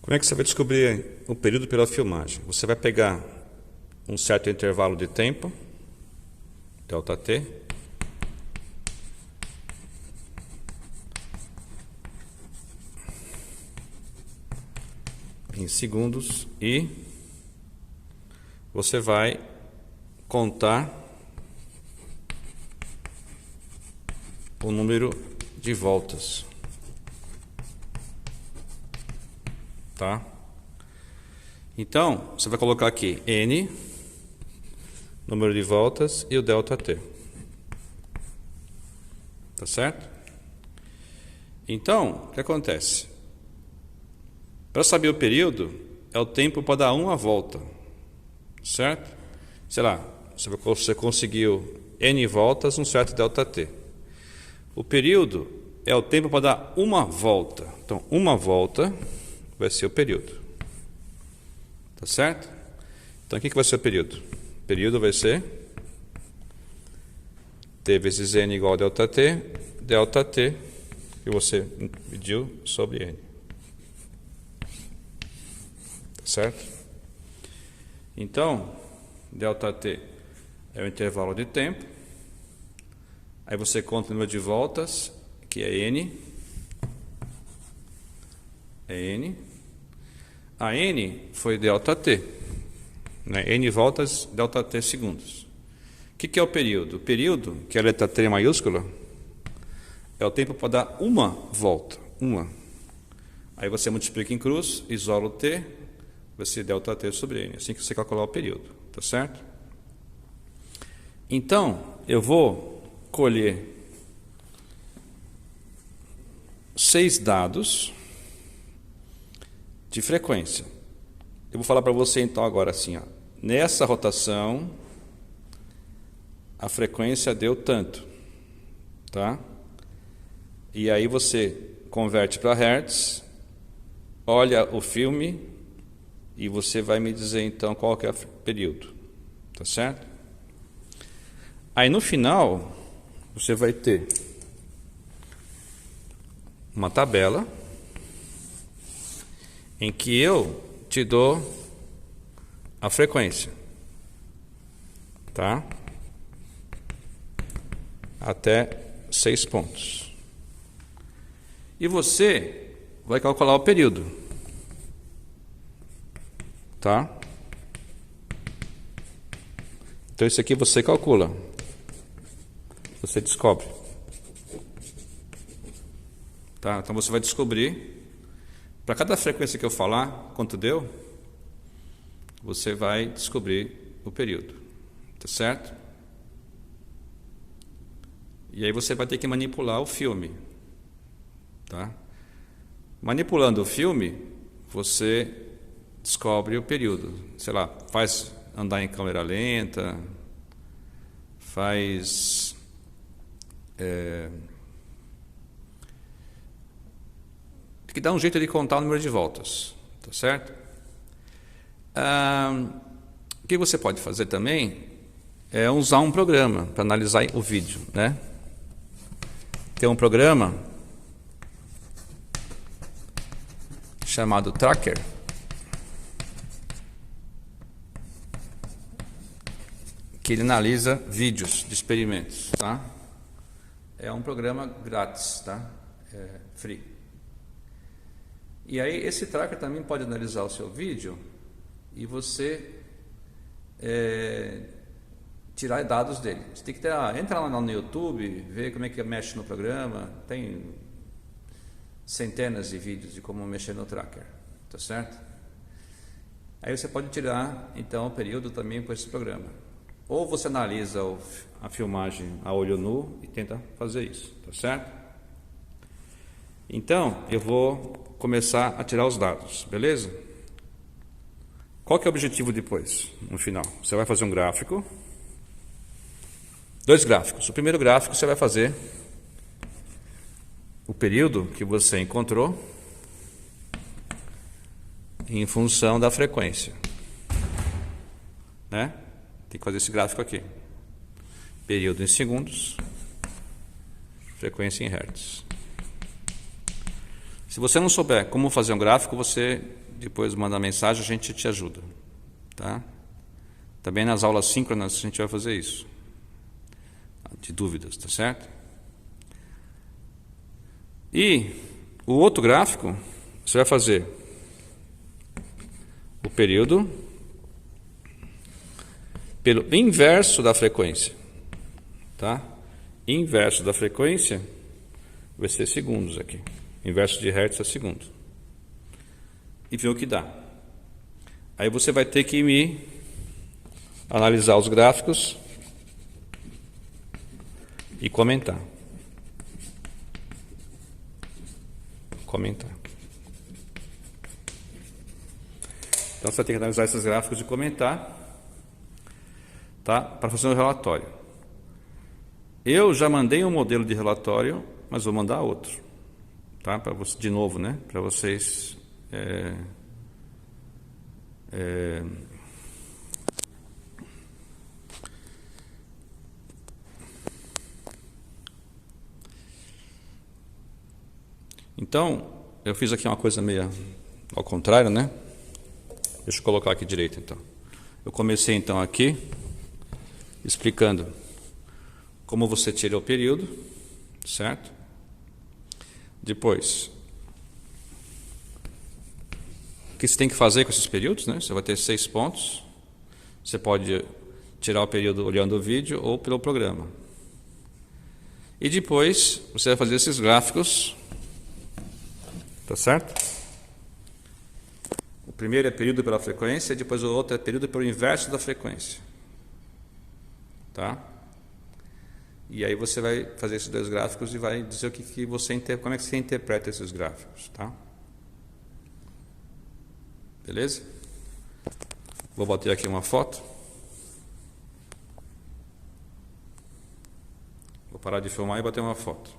Como é que você vai descobrir o período pela filmagem? Você vai pegar um certo intervalo de tempo, ΔT, em segundos, e você vai contar o número de voltas, tá? Então, você vai colocar aqui N, número de voltas, e o ΔT. Tá certo? Então, o que acontece? Para saber o período, é o tempo para dar uma volta, certo? Sei lá, você conseguiu N voltas, um certo ΔT. O período é o tempo para dar uma volta. Então, uma volta vai ser o período. Tá certo? Então, o que vai ser o período? O período vai ser T vezes N igual a ΔT, que você mediu sobre N. Tá certo? Então, ΔT é o intervalo de tempo. Aí você conta o número de voltas, que é N. É N. A N foi ΔT. Né? N voltas, ΔT segundos. O que é o período? O período, que é a letra T maiúscula, é o tempo para dar uma volta. Uma. Aí você multiplica em cruz, isola o T, vai ser ΔT sobre N. Assim que você calcular o período. Tá certo? Então, eu vou colher 6 dados de frequência. Eu vou falar para você então agora assim, ó, nessa rotação a frequência deu tanto, tá? E aí você converte para hertz, olha o filme e você vai me dizer então qual que é o período, tá certo? Aí no final você vai ter uma tabela em que eu te dou a frequência, tá? Até 6 pontos. E você vai calcular o período, tá? Então isso aqui você calcula, você descobre, tá? Então você vai descobrir, para cada frequência que eu falar, quanto deu, você vai descobrir o período, tá certo? E aí você vai ter que manipular o filme, tá? Manipulando o filme, você descobre o período. Sei lá, faz andar em câmera lenta, faz tem que dar um jeito de contar o número de voltas, tá certo? O que você pode fazer também é usar um programa para analisar o vídeo, né? Tem um programa chamado Tracker, que ele analisa vídeos de experimentos, tá? É um programa grátis, tá? É free. E aí esse Tracker também pode analisar o seu vídeo e você tirar dados dele. Você tem que ter, entra lá no YouTube, ver como é que mexe no programa. Tem centenas de vídeos de como mexer no Tracker, tá certo? Aí você pode tirar então o período também com esse programa. Ou você analisa a filmagem a olho nu e tenta fazer isso, tá certo? Então, eu vou começar a tirar os dados, beleza? Qual que é o objetivo depois, no final? Você vai fazer um gráfico, 2 gráficos. O primeiro gráfico você vai fazer o período que você encontrou em função da frequência, né? Tem que fazer esse gráfico aqui. Período em segundos, frequência em hertz. Se você não souber como fazer um gráfico, você depois manda mensagem, a gente te ajuda, tá? Também nas aulas síncronas a gente vai fazer isso, de dúvidas, tá certo? E o outro gráfico, você vai fazer o período pelo inverso da frequência, tá? Inverso da frequência vai ser segundos aqui. Inverso de hertz é segundo. E ver o que dá. Aí você vai ter que me analisar os gráficos e comentar. Comentar. Então você vai ter que analisar esses gráficos e comentar, tá? Para fazer um relatório. Eu já mandei um modelo de relatório, mas vou mandar outro, tá? Para você, de novo, né? Para vocês Então, eu fiz aqui uma coisa meio ao contrário, né? Deixa eu colocar aqui direito, então. Eu comecei, então, aqui, explicando como você tira o período, certo? Depois, o que você tem que fazer com esses períodos, né? Você vai ter 6 pontos. Você pode tirar o período olhando o vídeo ou pelo programa. E depois, você vai fazer esses gráficos, tá certo? O primeiro é período pela frequência, depois o outro é período pelo inverso da frequência. Tá? E aí você vai fazer esses dois gráficos e vai dizer como é que você interpreta esses gráficos, tá? Beleza? Vou bater aqui uma foto. Vou parar de filmar e bater uma foto.